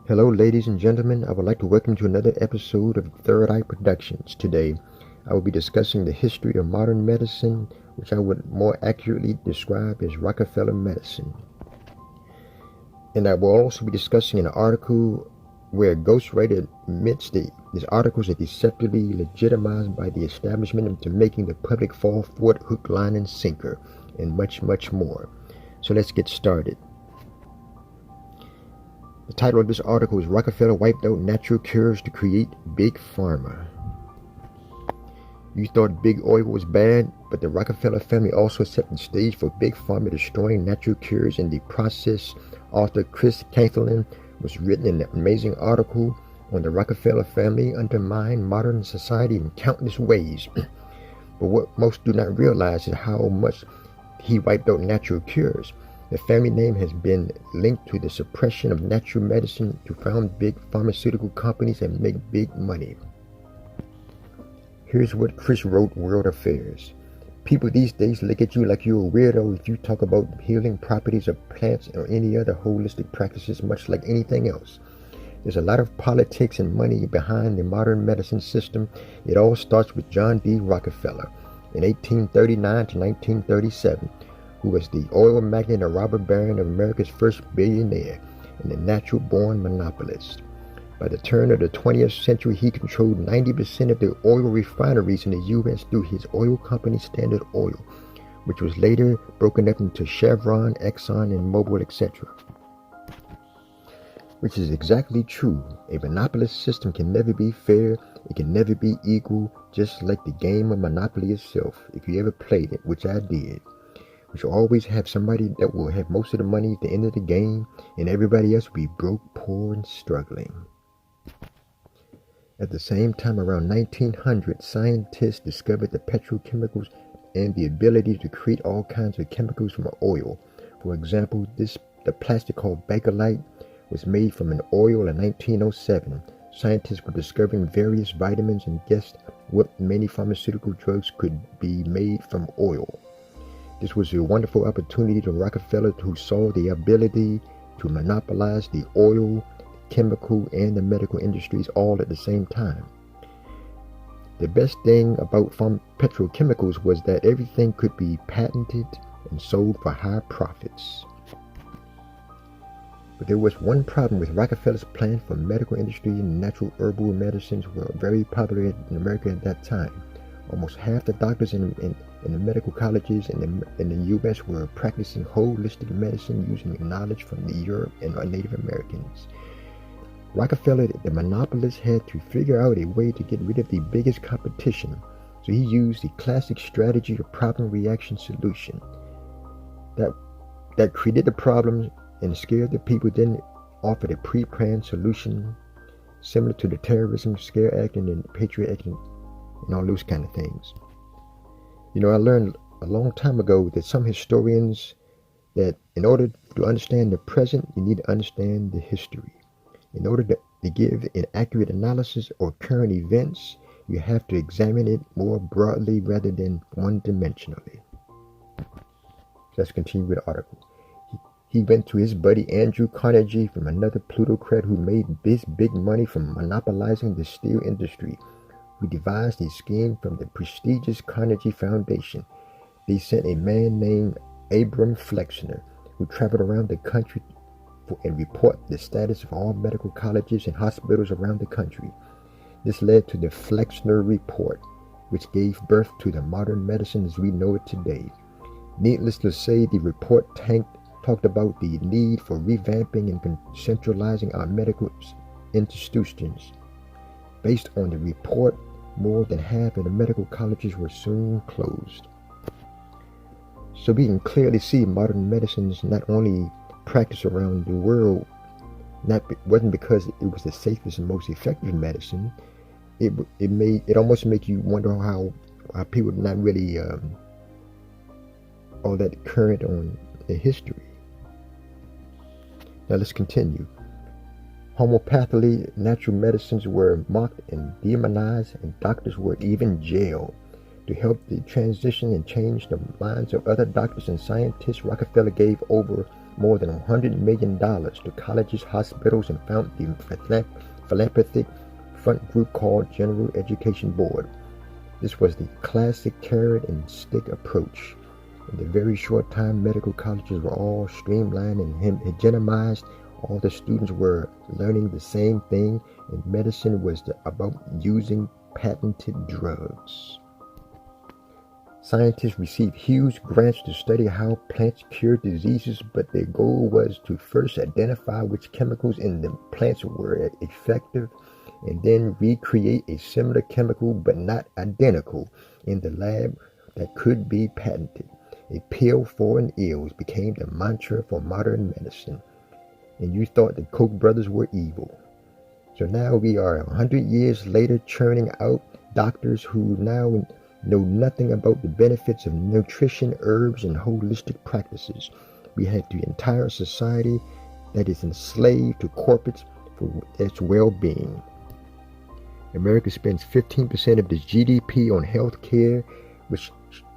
Hello, ladies and gentlemen. I would like to welcome you to another episode of Third Eye Productions. Today, I will be discussing the history of modern medicine, which I would more accurately describe as Rockefeller medicine. And I will also be discussing an article where a ghostwriter admits that these articles are deceptively legitimized by the establishment into making the public fall for it hook, line, and sinker, and much, much more. So let's get started. The title of this article is Rockefeller Wiped Out Natural Cures to Create Big Pharma. You thought big oil was bad, but the Rockefeller family also set the stage for big pharma destroying natural cures in the process. Author Chris Cantillon was written an amazing article on the Rockefeller family undermined modern society in countless ways. But what most do not realize is how much he wiped out natural cures. The family name has been linked to the suppression of natural medicine to found big pharmaceutical companies and make big money. Here's what Chris wrote, World Affairs. People these days look at you like you're a weirdo if you talk about healing properties of plants or any other holistic practices, much like anything else. There's a lot of politics and money behind the modern medicine system. It all starts with John D. Rockefeller in 1839 to 1937. Who was the oil magnate and robber baron of America's first billionaire and a natural-born monopolist. By the turn of the 20th century, he controlled 90% of the oil refineries in the U.S. through his oil company Standard Oil, which was later broken up into Chevron, Exxon, and Mobil, etc. Which is exactly true. A monopolist system can never be fair, it can never be equal, just like the game of Monopoly itself, if you ever played it, which I did. We should always have somebody that will have most of the money at the end of the game, and everybody else will be broke, poor, and struggling. At the same time, around 1900, scientists discovered the petrochemicals and the ability to create all kinds of chemicals from oil. For example, the plastic called Bakelite was made from an oil in 1907. Scientists were discovering various vitamins and guessed what many pharmaceutical drugs could be made from oil. This was a wonderful opportunity to Rockefeller, who saw the ability to monopolize the oil, chemical, and the medical industries all at the same time. The best thing about petrochemicals was that everything could be patented and sold for high profits. But there was one problem with Rockefeller's plan for medical industry, and natural herbal medicines were very popular in America at that time. Almost half the doctors in the medical colleges in the U.S. were practicing holistic medicine using knowledge from Europe and Native Americans. Rockefeller, the monopolist, had to figure out a way to get rid of the biggest competition, so he used the classic strategy of problem reaction solution. That created the problem and scared the people, then offered a pre-planned solution similar to the Terrorism Scare Act and the Patriot Act and all those kind of things. You know, I learned a long time ago that some historians that in order to understand the present, you need to understand the history. In order to give an accurate analysis of current events, you have to examine it more broadly rather than one-dimensionally. Let's continue with the article. He went to his buddy Andrew Carnegie, from another plutocrat who made big money from monopolizing the steel industry, who devised a scheme from the prestigious Carnegie Foundation. They sent a man named Abram Flexner, who traveled around the country and report the status of all medical colleges and hospitals around the country. This led to the Flexner Report, which gave birth to the modern medicine as we know it today. Needless to say, the report talked about the need for revamping and centralizing our medical institutions. Based on the report, more than half of the medical colleges were soon closed. So we can clearly see modern medicine is not only practiced around the world, wasn't because it was the safest and most effective medicine. It almost make you wonder how people are not really all that current on the history. Now let's continue. Homeopathically, natural medicines were mocked and demonized, and doctors were even jailed. To help the transition and change the minds of other doctors and scientists, Rockefeller gave over more than $100 million to colleges, hospitals, and founded the philanthropic front group called General Education Board. This was the classic carrot and stick approach. In a very short time, medical colleges were all streamlined and hegemonized. All the students were learning the same thing, and medicine was about using patented drugs. Scientists received huge grants to study how plants cure diseases, but their goal was to first identify which chemicals in the plants were effective, and then recreate a similar chemical but not identical in the lab that could be patented. A pill for an ill became the mantra for modern medicine, and you thought the Koch brothers were evil. So now we are 100 years later churning out doctors who now know nothing about the benefits of nutrition, herbs, and holistic practices. We have the entire society that is enslaved to corporates for its well-being. America spends 15% of its GDP on health care, which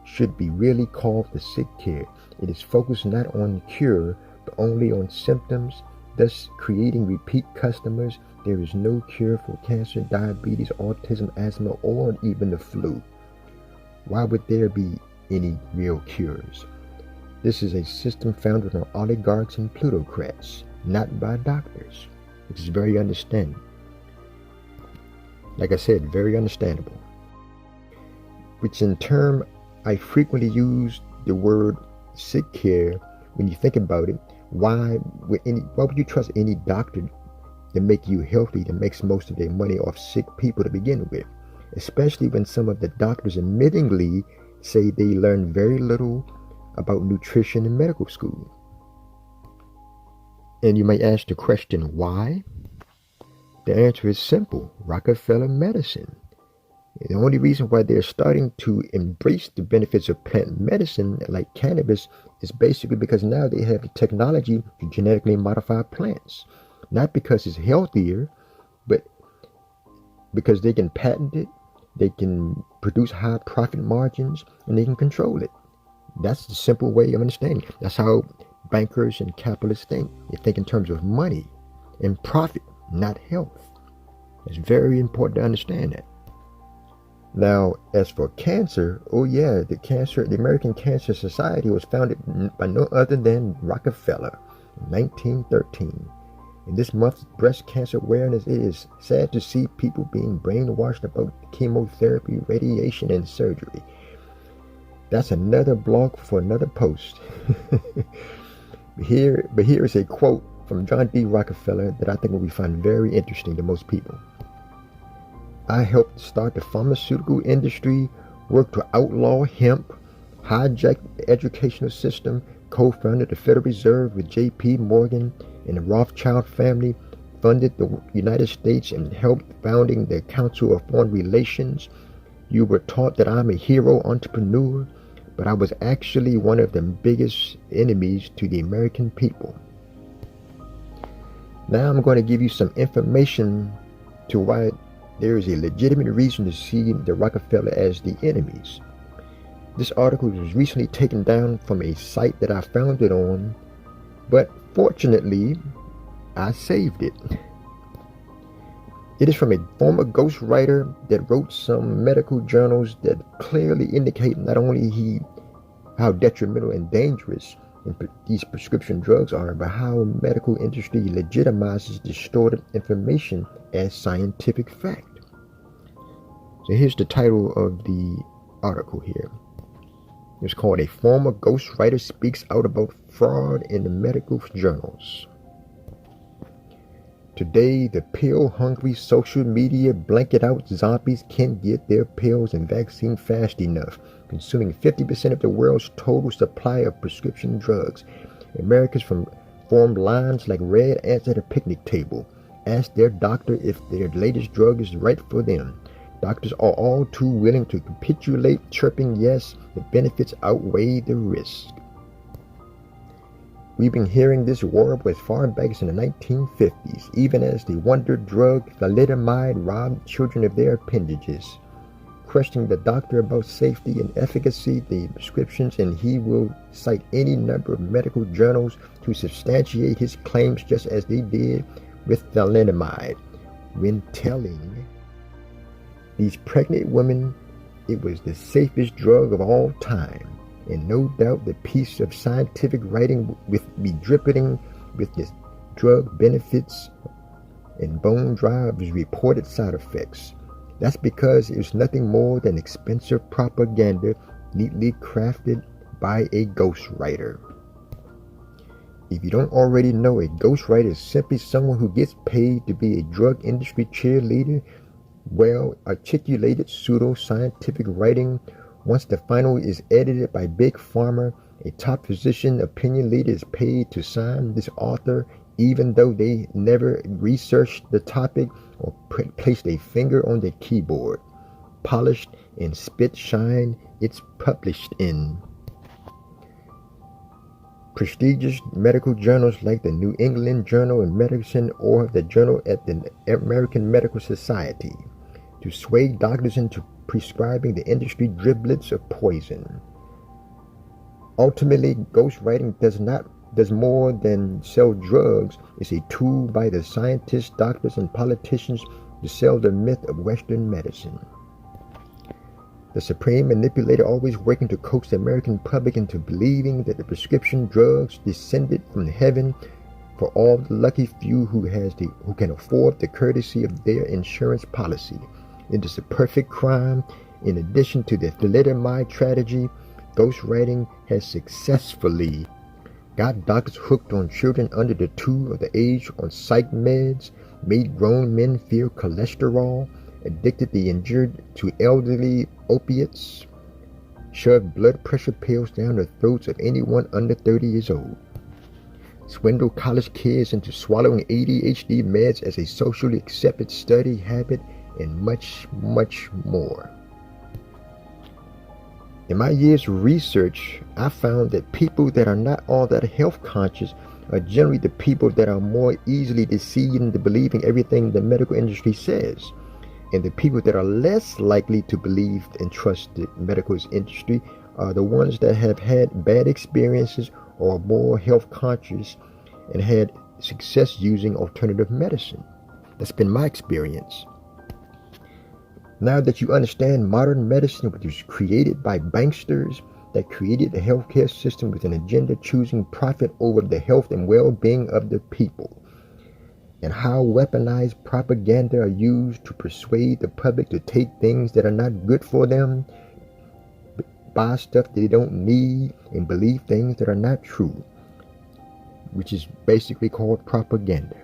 should be really called the sick care. It is focused not on the cure, but only on symptoms, thus creating repeat customers. There is no cure for cancer, diabetes, autism, asthma, or even the flu. Why would there be any real cures? This is a system founded on oligarchs and plutocrats, not by doctors, which is very understandable. Like I said, very understandable. Which in turn, I frequently use the word sick care. When you think about it, why would you trust any doctor to make you healthy, that makes most of their money off sick people to begin with? Especially when some of the doctors admittingly say they learn very little about nutrition in medical school. And you may ask the question, why? The answer is simple: Rockefeller medicine. The only reason why they're starting to embrace the benefits of plant medicine like cannabis is basically because now they have the technology to genetically modify plants. Not because it's healthier, but because they can patent it, they can produce high profit margins, and they can control it. That's the simple way of understanding. That's how bankers and capitalists think. They think in terms of money and profit, not health. It's very important to understand that. Now, as for cancer, the American Cancer Society was founded by no other than Rockefeller in 1913. In this month's breast cancer awareness, it is sad to see people being brainwashed about chemotherapy, radiation, and surgery. That's another blog for another post. But here is a quote from John D. Rockefeller that I think will be found very interesting to most people. I helped start the pharmaceutical industry, worked to outlaw hemp, hijacked the educational system, co-founded the Federal Reserve with J.P. Morgan and the Rothschild family, funded the United States, and helped founding the Council of Foreign Relations. You were taught that I'm a hero entrepreneur, but I was actually one of the biggest enemies to the American people. Now I'm going to give you some information to why there is a legitimate reason to see the Rockefeller as the enemies. This article was recently taken down from a site that I found it on, but fortunately, I saved it. It is from a former ghostwriter that wrote some medical journals that clearly indicate not only how detrimental and dangerous these prescription drugs are, but how medical industry legitimizes distorted information as scientific fact. So here's the title of the article here. It's called "A Former Ghostwriter Speaks Out About Fraud in the Medical Journals." Today, the pill-hungry social media blanket-out zombies can't get their pills and vaccine fast enough, consuming 50% of the world's total supply of prescription drugs. Americans form lines like red ants at a picnic table, ask their doctor if their latest drug is right for them. Doctors are all too willing to capitulate, chirping yes, the benefits outweigh the risk. We've been hearing this warble as far back as in the 1950s, even as the wonder drug thalidomide robbed children of their appendages. questioning the doctor about safety and efficacy, the prescriptions, and he will cite any number of medical journals to substantiate his claims, just as they did with thalidomide. When telling these pregnant women it was the safest drug of all time, and no doubt the piece of scientific writing would be dripping with this drug benefits and bone dry of his reported side effects. That's because it was nothing more than expensive propaganda neatly crafted by a ghostwriter. If you don't already know, a ghostwriter is simply someone who gets paid to be a drug industry cheerleader. Well-articulated pseudo-scientific writing. Once the final is edited by Big Pharma, a top physician opinion leader is paid to sign this author, even though they never researched the topic or placed a finger on the keyboard. Polished and spit shine, it's published in prestigious medical journals like the New England Journal of Medicine or the Journal at the American Medical Society, to sway doctors into prescribing the industry driblets of poison. Ultimately, ghostwriting does more than sell drugs. It's a tool by the scientists, doctors, and politicians to sell the myth of Western medicine. The supreme manipulator, always working to coax the American public into believing that the prescription drugs descended from heaven for all the lucky few who can afford the courtesy of their insurance policy. It is a perfect crime. In addition to the thalidomide tragedy, ghostwriting has successfully got doctors hooked on children under the 2 of the age on psych meds, made grown men fear cholesterol, addicted the injured to elderly opiates, shoved blood pressure pills down the throats of anyone under 30 years old, swindled college kids into swallowing ADHD meds as a socially accepted study habit, and much, much more. In my years of research, I found that people that are not all that health conscious are generally the people that are more easily deceived into believing everything the medical industry says. And the people that are less likely to believe and trust the medical industry are the ones that have had bad experiences or are more health conscious and had success using alternative medicine. That's been my experience. Now that you understand modern medicine, which was created by banksters that created the healthcare system with an agenda choosing profit over the health and well-being of the people, and how weaponized propaganda are used to persuade the public to take things that are not good for them, buy stuff that they don't need, and believe things that are not true, which is basically called propaganda.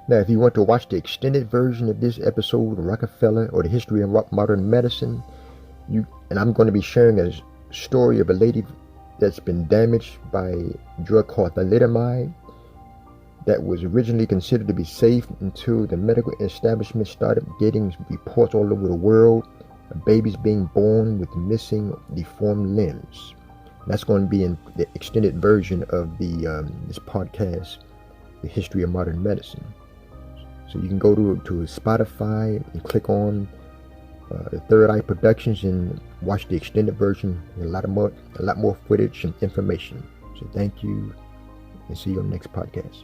Now, if you want to watch the extended version of this episode of Rockefeller or the history of modern medicine, and I'm going to be sharing a story of a lady that's been damaged by a drug called thalidomide that was originally considered to be safe until the medical establishment started getting reports all over the world of babies being born with missing, deformed limbs. That's going to be in the extended version of this podcast, The History of Modern Medicine. So you can go to Spotify and click on the Third Eye Productions and watch the extended version. A lot more footage and information. So thank you, and see you on the next podcast.